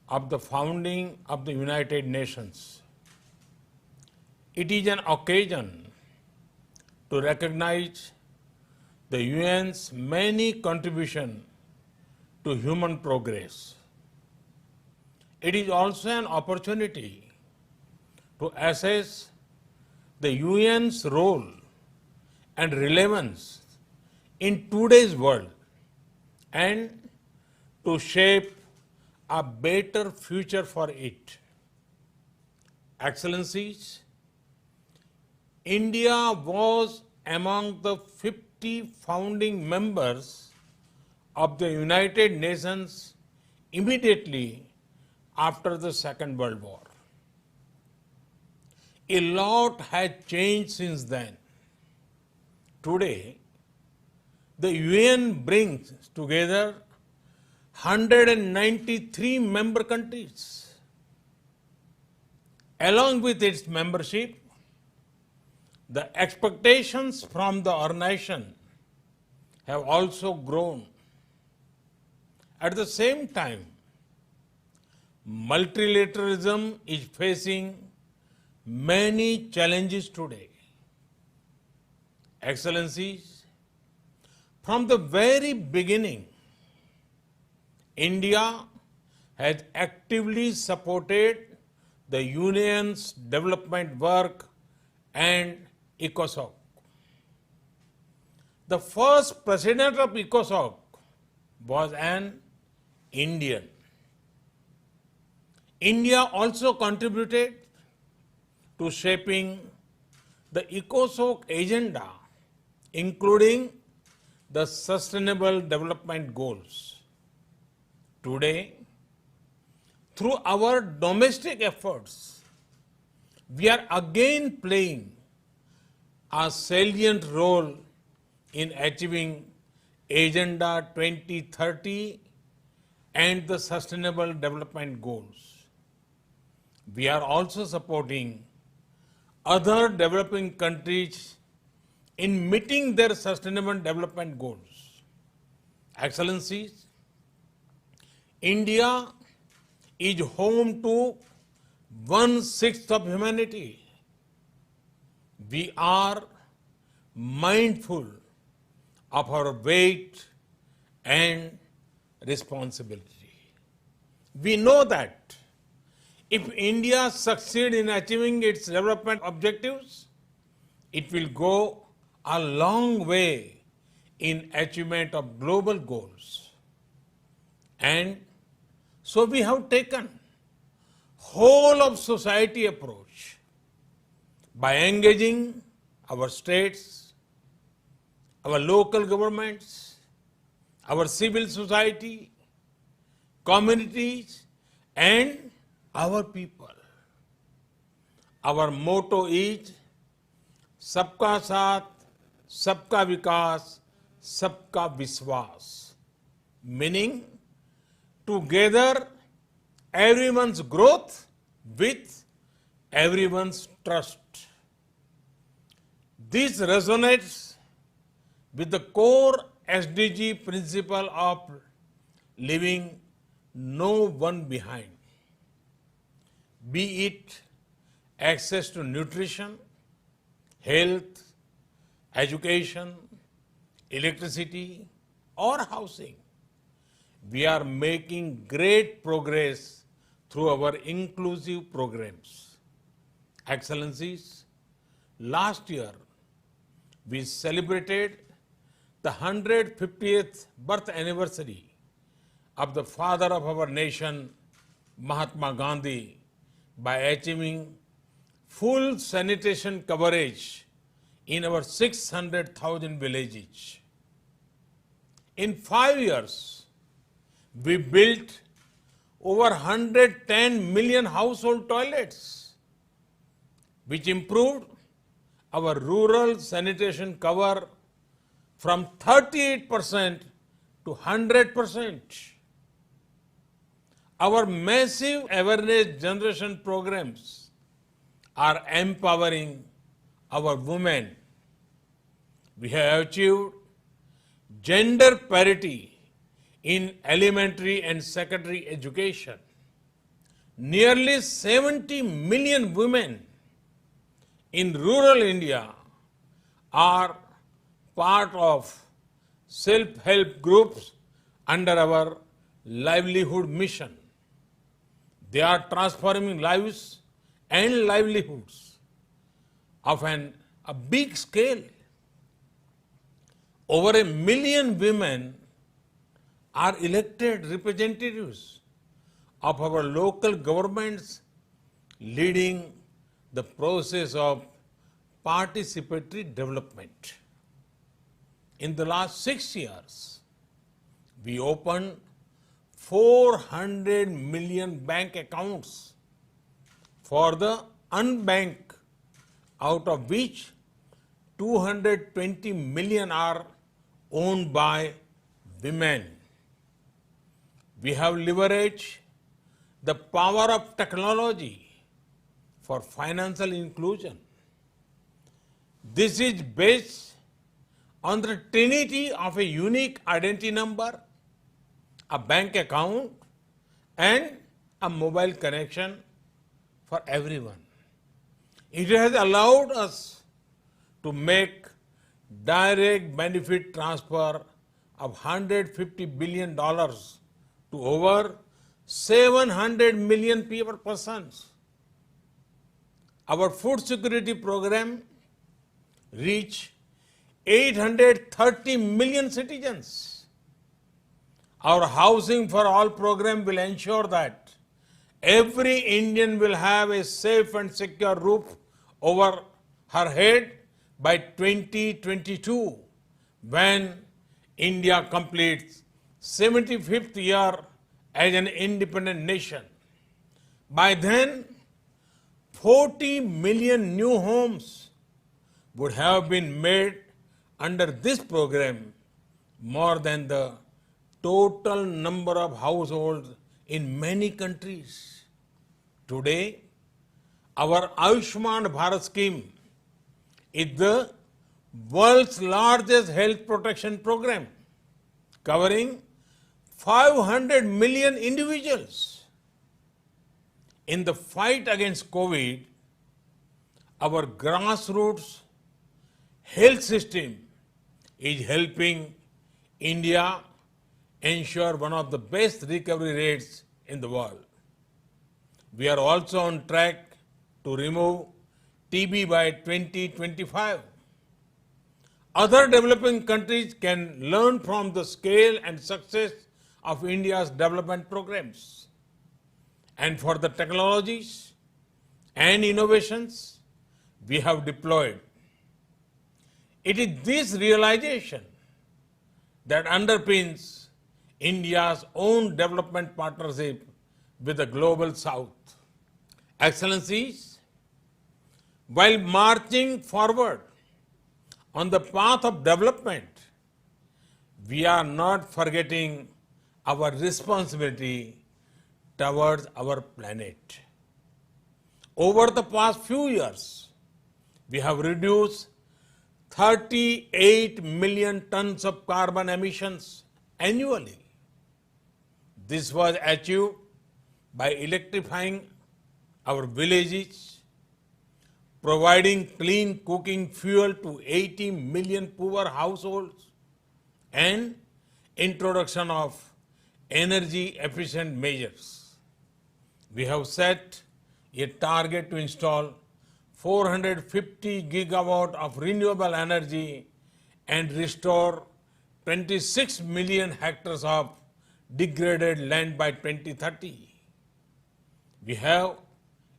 of the founding of the United Nations. It is an occasion to recognize the UN's many contributions to human progress. It is also an opportunity to assess the UN's role and relevance in today's world and to shape a better future for it. Excellencies, India was among the 50 founding members of the United Nations immediately after the Second World War. A lot has changed since then. Today, the UN brings together 193 member countries. Along with its membership, the expectations from the organization have also grown. At the same time, multilateralism is facing many challenges today. Excellencies, from the very beginning, India has actively supported the Union's development work and ECOSOC. The first president of ECOSOC was an Indian. India also contributed to shaping the ECOSOC agenda, including the Sustainable Development Goals. Today, through our domestic efforts, we are again playing a salient role in achieving Agenda 2030 and the Sustainable Development Goals. We are also supporting other developing countries in meeting their Sustainable Development Goals. Excellencies, India is home to 1/6 of humanity. We are mindful of our weight and responsibility. We know that if India succeeds in achieving its development objectives, it will go a long way in achievement of global goals. And so we have taken whole of society approach by engaging our states, our local governments, our civil society, communities, and our people. Our motto is Sabka Saath, Sabka Vikas, Sabka Viswas, meaning together everyone's growth with everyone's trust. This resonates with the core SDG principle of leaving no one behind, be it access to nutrition, health, education, electricity, or housing. We are making great progress through our inclusive programs. Excellencies, last year we celebrated the 150th birth anniversary of the father of our nation, Mahatma Gandhi, by achieving full sanitation coverage in our 600,000 villages. In 5 years, we built over 110 million household toilets, which improved our rural sanitation cover from 38% to 100%. Our massive awareness generation programs are empowering our women. We have achieved gender parity in elementary and secondary education. nearly 70 million women in rural India are part of self-help groups under our livelihood mission. They are transforming lives and livelihoods of a big scale. Over 1 million women are elected representatives of our local governments, leading the process of participatory development. In the last 6 years, we opened 400 million bank accounts for the unbanked, out of which 220 million are owned by women. We have leveraged the power of technology for financial inclusion. This is based on the trinity of a unique identity number, a bank account, and a mobile connection for everyone. It has allowed us to make direct benefit transfer of $150 billion to over 700 million persons. Our food security program reached 830 million citizens. Our Housing for All program will ensure that every Indian will have a safe and secure roof over her head by 2022, when India completes 75th year as an independent nation. By then, 40 million new homes would have been made under this program, more than the total number of households in many countries. Today, our Ayushman Bharat scheme is the world's largest health protection program, covering 500 million individuals. In the fight against COVID, our grassroots health system is helping India ensure one of the best recovery rates in the world. We are also on track to remove TB by 2025. Other developing countries can learn from the scale and success of India's development programs. And for the technologies and innovations we have deployed, it is this realization that underpins India's own development partnership with the Global South. Excellencies, while marching forward on the path of development, we are not forgetting our responsibility towards our planet. Over the past few years, we have reduced 38 million tons of carbon emissions annually. This was achieved by electrifying our villages, providing clean cooking fuel to 80 million poor households, and introduction of energy efficient measures. We have set a target to install 450 gigawatt of renewable energy and restore 26 million hectares of degraded land by 2030. We have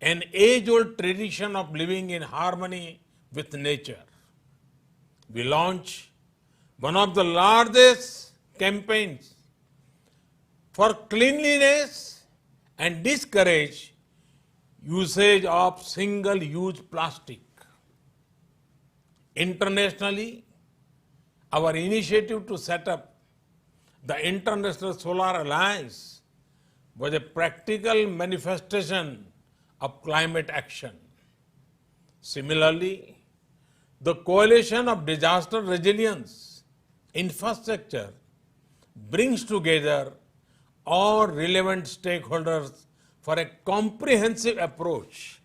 an age-old tradition of living in harmony with nature. We launched one of the largest campaigns for cleanliness and discourage usage of single-use plastic. Internationally, our initiative to set up the International Solar Alliance was a practical manifestation of climate action. Similarly, the Coalition of Disaster Resilience Infrastructure brings together all relevant stakeholders for for a comprehensive approach.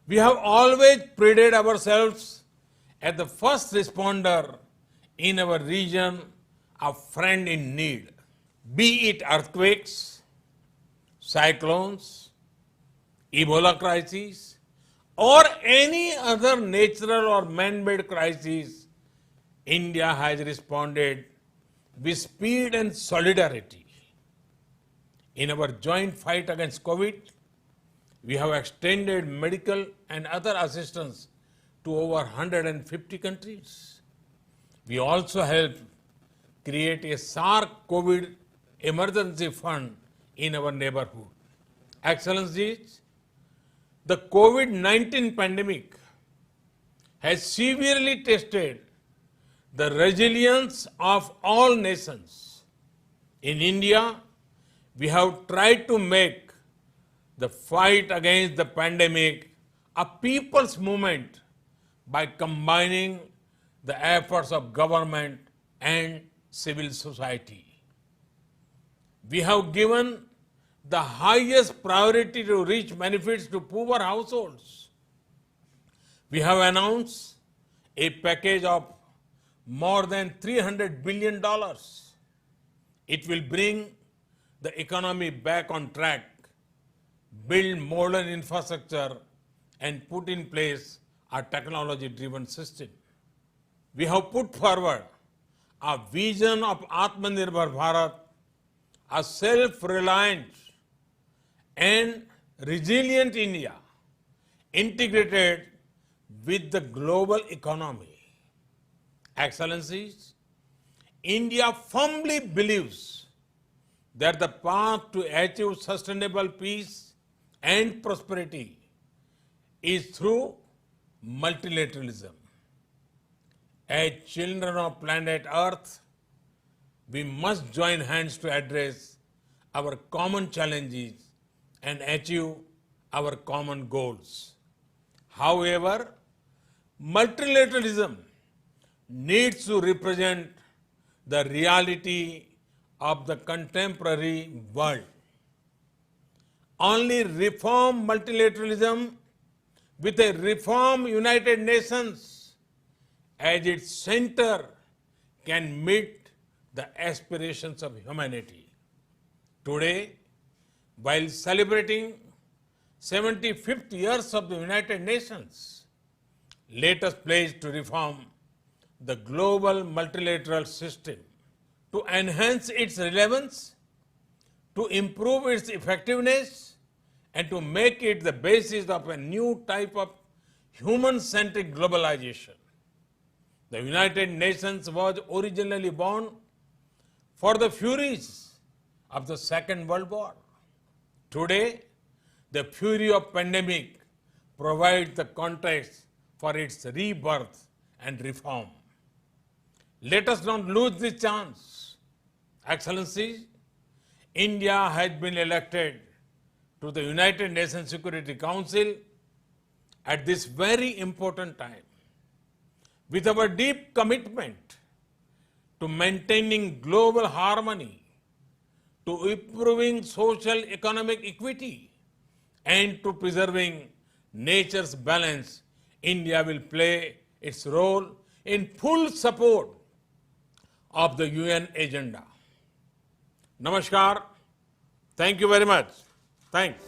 We have always prided ourselves as the first responder in our region, a friend in need. Be it earthquakes, cyclones, Ebola crises, or any other natural or man-made crisis, India has responded with speed and solidarity. In our joint fight against COVID, we have extended medical and other assistance to over 150 countries. We also helped create a SARC COVID emergency fund in our neighborhood. Excellencies, the COVID-19 pandemic has severely tested the resilience of all nations. In India, we have tried to make the fight against the pandemic a people's movement by combining the efforts of government and civil society. We have given the highest priority to reach benefits to poor households. We have announced a package of more than $300 billion. It will bring the economy back on track, build modern infrastructure, and put in place a technology-driven system. We have put forward a vision of Atmanirbhar Bharat, a self-reliant and resilient India integrated with the global economy. Excellencies, India firmly believes that the path to achieve sustainable peace and prosperity is through multilateralism. As children of planet Earth, we must join hands to address our common challenges and achieve our common goals. However, multilateralism needs to represent the reality of the contemporary world. Only reform multilateralism with a reform United Nations as its center can meet the aspirations of humanity. Today, while celebrating 75th years of the United Nations, let us pledge to reform the global multilateral system to enhance its relevance, to improve its effectiveness, and to make it the basis of a new type of human-centric globalization. The United Nations was originally born for the furies of the Second World War. Today, the fury of pandemic provides the context for its rebirth and reform. Let us not lose this chance. Excellencies, India has been elected to the United Nations Security Council at this very important time. With our deep commitment to maintaining global harmony, to improving social economic equity, and to preserving nature's balance, India will play its role in full support of the UN agenda. Namaskar. Thank you very much. Thanks.